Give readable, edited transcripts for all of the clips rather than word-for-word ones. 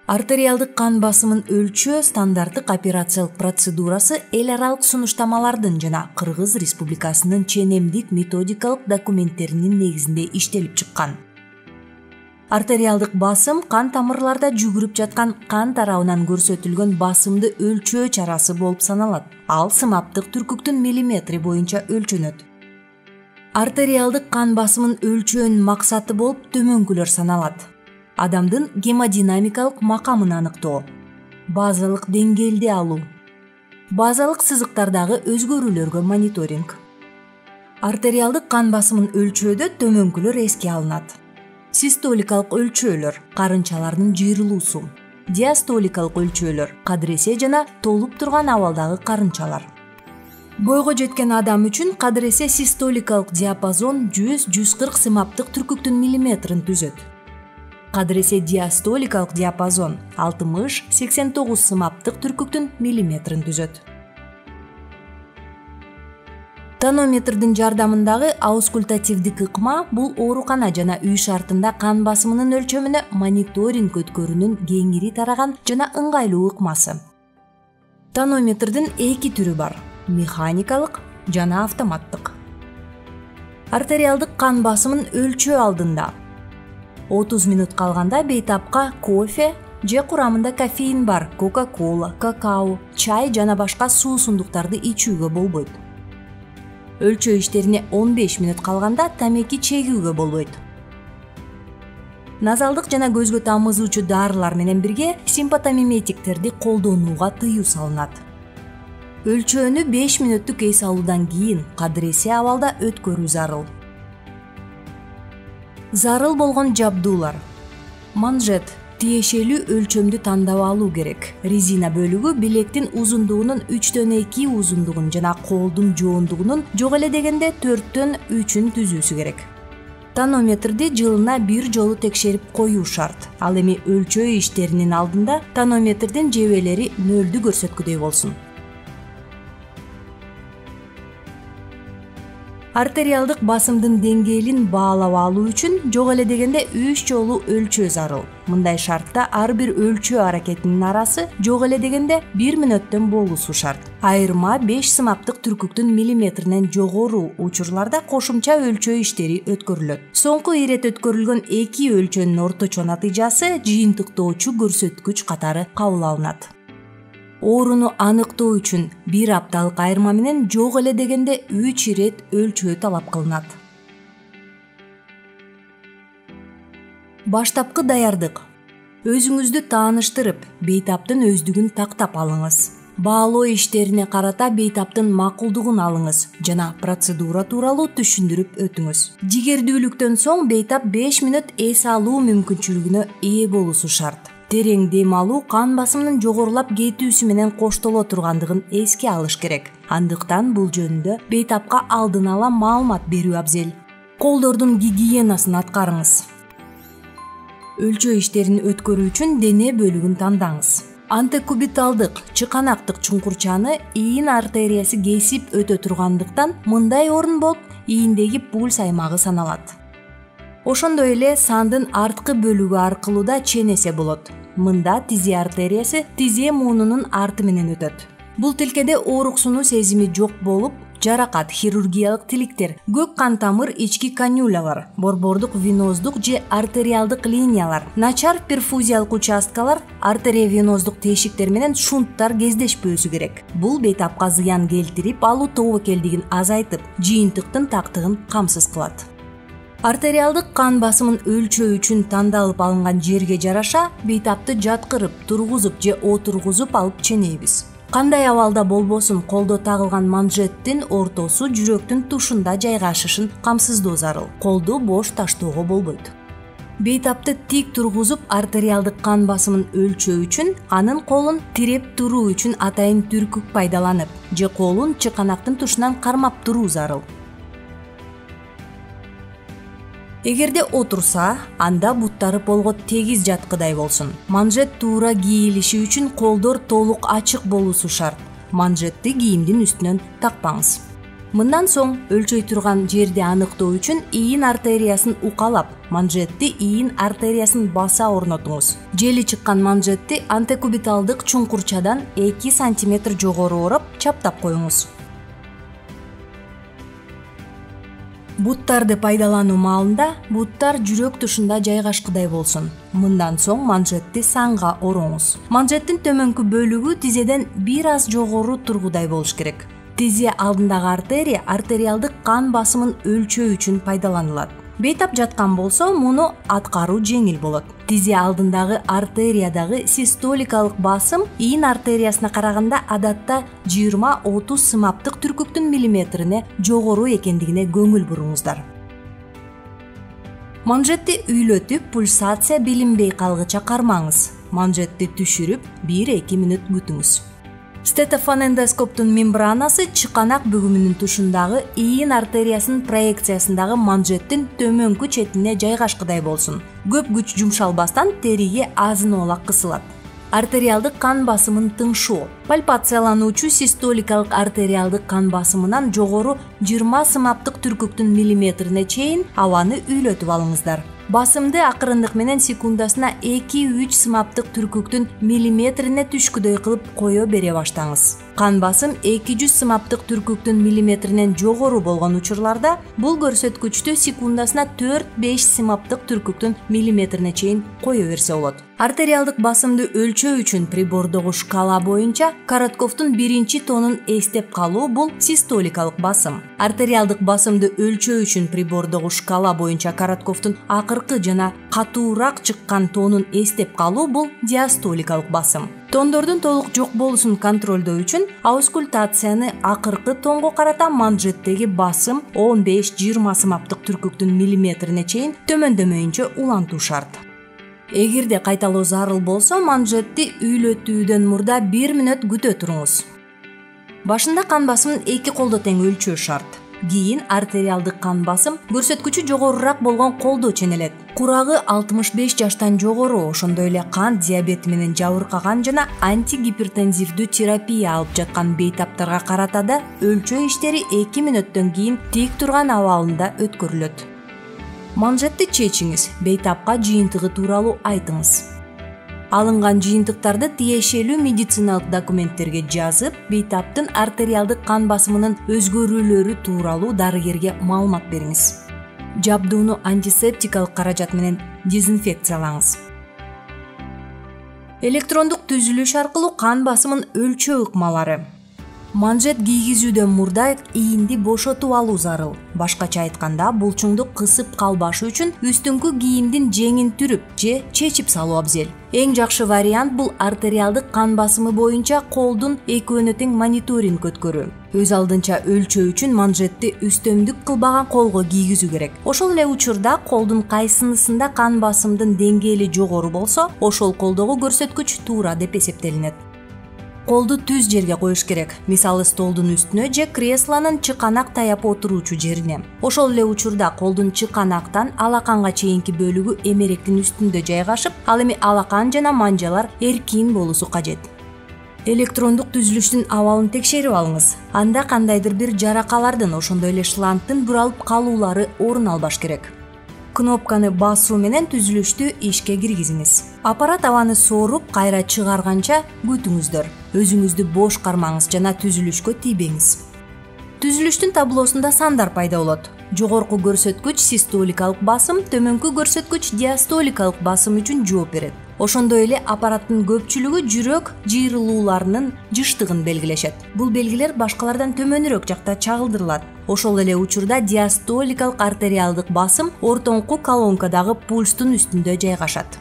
Артериалдык кан басымын өлчөө стандарттык операциялык процедурасы эл аралык сунуштамалардын жана Кыргыз Республикасынын ченемдик методикалык документтеринин негизинде иштелип чыккан. Артериалдык басым кан тамырларда жүгүрүп жаткан кан тарабынан көрсөтүлгөн басымды өлчөө чарасы болуп саналат. Ал сымаптык түркүктүн миллиметри боюнча өлчөнөт. Артериалдык кан басымын өлчөөнүн максаты болуп төмөнкүлөр саналат. Адамдын гемодинамикалык макамын аныктоо, базалык деңгээлди алуу, базалык сызыктардагы өзгөрүүлөргө мониторинг. Артериалдык кан басымын өлчөөдө төмөнкүлөр эске алынат. Систоликалык өлчөөлөр, карынчалардын жыйрылуусу, диастоликалык өлчөөлөр, кадыресе жана толуп турган абалдагы карынчалар. Бойго жеткен адам үчүн кадыресе систоликалык диапазон 100-140 сымаптык түркүктүн миллиметрин түзөт. Кадыресе диастоликалык диапазон 60-89 сымаптык түркүктүн миллиметрин түзөт. Тонометрдин жардамындагы аускультативдик ыкма бул оорукана жана үй шартында кан басымынын өлчөмүнө мониторинг өткөрүүнүн кеңири тараган жана ыңгайлуу ыкмасы. Тонометрдин эки түрү бар: механикалык жана автоматтык. Артериалдык кан басымын өлчөө алдында 30 минут калганда бейтапка кофе же курамында кофеин бар кока-кола, какао, чай жана башка суусундуктарды ичүүгө болбойт. Өлчөө иштерине 15 минут калганда тамеки чегүүгө болбойт. Назалдык жана көзгө тамызуучу дарылар менен бирге симпатомиметиктерди колдонууга тыюу салынат. Өлчөөнү 5 мүнөттүк эс алуудан кийин кадыресе абалда өткөрүү зарыл. Зарыл болгон жабдуулар: манжет, тиешелүү өлчөмдү тандап алуу керек. Резина бөлүгү билектин узундугунун 3/2 узундугун жана колдун жоондугунун жок эле дегенде 4/3 түзүүсү керек. Тонометрди жылына бир жолу текшерип коюу шарт. Ал эми өлчөө иштеринин алдында тонометрдин жебелери нөлдү көрсөткүдөй болсун. Артериалдык басымдын деңгээлин баалап алуу үчүн жок эле дегенде 3 жолу өлчөө зарыл. Мындай шартта ар бир өлчөө аракетинин арасы жок эле дегенде 1 мүнөттөн болуусу шарт. Айырма 5 сымаптык түркүктүн миллиметринен жогору учурларда кошумча өлчөө иштери өткөрүлөт. Соңку ирет өткөрүлгөн 2 өлчөөнүн орточо натыйжасы жыйынтыктоочу көрсөткүч катары кабыл алынат. Ооруну аныктоо үчүн 1 апталык айырма менен жок эле дегенде 3 ирет өлчөө талап кылынат. Баштапкы даярдык. Өзүңүздү тааныштырып, бейтаптын өздүгүн тактап алыңыз. Баалоо иштерине карата бейтаптын макулдугун алыңыз жана процедура тууралуу түшүндүрүп өтүңүз. Жигердүүлүктөн соң бейтап 5 мүнөт эс алуу мүмкүнчүлүгүнө ээ болуусу шарт. Терең дем алуу кан басымынын жогорулап кетүүсү менен коштоло тургандыгын эске алыш керек. Андыктан бул жөнүндө бейтапка алдын ала маалымат берүү абзел. Колдордун гигиенасын аткарыңыз. Өлчөө иштерин өткөрүү үчүн дене бөлүгүн тандаңыз. Антекубиталдык чыканактык чуңкурчаны ийин артериясы кесип өтө тургандыктан мындай орун болуп ийиндеги пульс аймагы саналат. Ошондой эле сандын арткы бөлүгү аркылуу да ченесе болот. Мында тизе артериясы тизе муунунун арты менен өтөт. Бул тилкеде ооруксунуу сезими жок болуп, жаракат, хирургиялык тиликтер, көк кан тамыр ички канюлялар, борбордук веноздук же артериалдык линиялар, начар перфузиялык участкалар, артериовеноздук тешиктер менен шунттар кездешпөөсү керек. Бул бейтапка зыян келтирип, алуу тобокелдигин азайтып, жыйынтыктын тактыгын камсыз кылат. Артериалдык кан басымын өлчөө үчүн тандалып алынган жерге жараша бейтапты жаткырып, тургузуп же отургузуп алып ченейбиз. Кандай абалда болбосун колдо тагылган манжеттин ортосу жүрөктүн тушунда жайгашышын камсыздоо зарыл. Колду бош таштоого болбойт. Бейтапты тик тургузуп артериалдык кан басымын өлчөө үчүн анын колун тиреп туруу үчүн атайын түркүк пайдаланып же колун чыканактын тушунан кармап туруу зарыл. Эгерде отурса, анда буттары полго тегиз жаткыдай болсун. Манжет туура кийилиши үчүн колдор толук ачык болуусу шарт. Манжетти кийимдин үстүнөн такпаңыз. Мындан соң өлчөй турган жерди аныктоо үчүн ийин артериясын укалап, манжетти ийин артериясын баса орнотуңуз. Жели чыккан манжетти антекубиталдык чуңкурчадан 2 см жогору ороп, чаптап коюңуз. Буттарды пайдалануу маалында буттар жүрөк тушунда жайгашкыдай болсун. Мындан соң манжетти санга ороңуз. Манжеттин төмөнкү бөлүгү тизеден бир аз жогору тургудай болуш керек. Тизе алдындагы артерия артериалдык кан басымын өлчөө үчүн пайдаланылат. Бейтап жаткан болсо, муну аткаруу жеңил болот. Тизе алдындагы артериядагы систоликалык басым ийин артериясына караганда адатта 20-30 сымаптык түркүктүн миллиметрине жогору экендигине көңүл буруңуздар. Манжетти үйлөтүп, пульсация билинбей калгыча кармаңыз. Манжетти түшүрүп 1-2 мүнөт күтүңүз. Стетофонендоскоптун мембранасы чыканак бүгүмүнүн тушундагы ийин артериясынын проекциясындагы манжеттин төмөнкү четине жайгашкыдай болсун. Көп күч жумшалбастан териге азын-оолак кысылат. Артериалдык кан басымын тыңшоо. Пальпациялануучу систоликалык артериалдык кан басымынан жогору 20 сымаптык түркүктүн миллиметрине чейин абаны үйлөтүп алыңыздар. Басымды акырындык менен секундасына 2-3 сымаптык түркүктүн миллиметрине түшкүдөй кылып кое бере баштаңыз. Кан басым 200 сымаптык түркүктүн миллиметринен жогору болгон учурларда бул көрсөткүчтү секундасына 4-5 сымаптык түркүктүн миллиметрине чейин кое берсе болот. Артериалдык басымды өлчөө үчүн прибордогу шкала боюнча Коротковдун 1-чи тонун эстеп калуу бул систоликалык басым. Артериалдык басымды өлчөө үчүн прибордогу шкала боюнча Коротковдун акыркы жана катуураак чыккан тонун эстеп калуу бул диастоликалык басым. Тондордун толук жок болуусун контролдоо үчүн аускультацияны акыркы тонго карата манжеттеги басым 15-20 сымаптык түркүктүн миллиметрине чейин төмөндөмөйүнчө улантуу шарт. Эгерде кайталоо зарыл болсо, манжетти үйлөтүүдөн мурда 1 мүнөт күтө туруңуз. Башында кан басымын 2 колдо тең өлчөө шарт. Кийин артериалдык кан басым көрсөткүчү жогорураак болгон колдо ченелет. Курагы 65 жаштан жогору, ошондой эле кант диабети менен жабыркаган жана антигипертензивдүү терапия алып жаткан бейтаптарга карата да өлчөө иштери 2 мүнөттөн кийин тик турган абалында өткөрүлөт. Манжетти чечиңиз, бейтапка жыйынтыгы тууралуу айтыңыз. Алынган жыйынтыктарды тиешелүү медициналык документтерге жазып, бейтаптын артериалдык кан басымынын өзгөрүүлөрү тууралуу дарыгерге маалымат бериңиз. Жабдууну антисептикалык каражат менен дезинфекциялаңыз. Электрондук түзүлүш аркылуу кан басымын өлчөө ыкмалары. Манжет кийгизүүдөн мурда ийинди бошотуп алуу зарыл. Башкача айтканда, булчуңду кысып калбашы үчүн үстүңкү кийимдин жеңин түрүп же чечип салуу абзел. Эң жакшы вариант бул артериалдык кан басымы боюнча колдун экөөнө тең мониторинг өткөрүү. Өз алдынча өлчөө үчүн манжетти үстөмдүк кылбаган колго кийгизүү керек. Ошол эле учурда колдун кайсынысында кан басымдын деңгээли жогору болсо, ошол колдогу көрсөткүч туура деп эсептелинет. Колду түз жерге коюш керек. Мисалы столдун үстүнө же креслонун чыканак таяп отуруучу жерине. Ошол эле учурда колдун чыканактан алаканга чейинки бөлүгү эмеректин үстүндө жайгашып, ал эми алакан жана манжалар эркин болуусу кажет. Электрондук түзүлүштүн абалын текшерип алыңыз. Анда кандайдыр бир жаракалардын, ошондой эле шлангдын буралып калуулары орун албаш керек. Кнопканы басуу менен түзүлүштү ишке киргизиңиз. Аппарат абаны сооруп, кайра чыгарганча күтүңүздөр. Өзүңүздү бош кармаңыз жана түзүлүшкө тийбеңиз. Түзүлүштүн таблосунда сандар пайда болот. Жогорку көрсөткүч систоликалык басым, төмөнкү көрсөткүч диастоликалык басым үчүн жооп берет. Ошондой эле аппараттын көпчүлүгү жүрөк жыйрылууларынын жыштыгын белгилешет. Бул белгилер башкалардан төмөнүрөөк жакта чагылдырылат. Ошол эле учурда диастоликалык артериалдык басым ортоңку колонкадагы пульстун үстүндө жайгашат.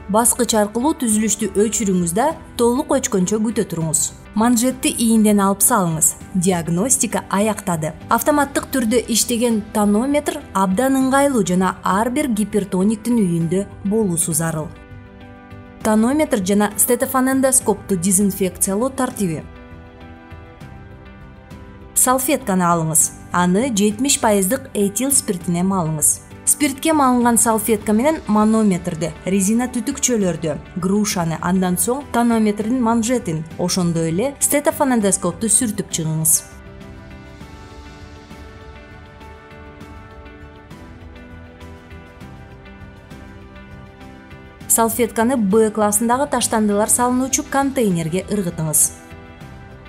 Баскыч аркылуу түзүлүштү өчүрүңүз да толук өчкөнчө күтө туруңуз. Манжетти ийинден алып салыңыз. Диагностика аяктады. Автоматтык түрдө иштеген тонометр абдан ыңгайлуу жана ар бир гипертониктин үйүндө болуусу зарыл. Тонометр жана стетофонендоскопту дезинфекциялоо тартиби. Салфетканы алыңыз. Аны 70% этил спиртине малыңыз. Спиртке малынган салфетка менен манометрди, резина түтүкчөлөрдү, грушаны, андан соң тонометрдин манжетин, ошондой эле стетофонендоскопту сүртүп чыгыңыз. салфетканы Б классындагы таштандылар салынуучу контейнерге ыргытыңыз.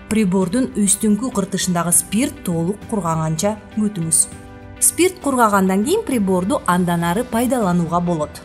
Прибордун үстүңкү кыртышындагы спирт толук кургаганча күтүңүз. Спирт кургагандан кийин приборду андан ары пайдаланууга болот.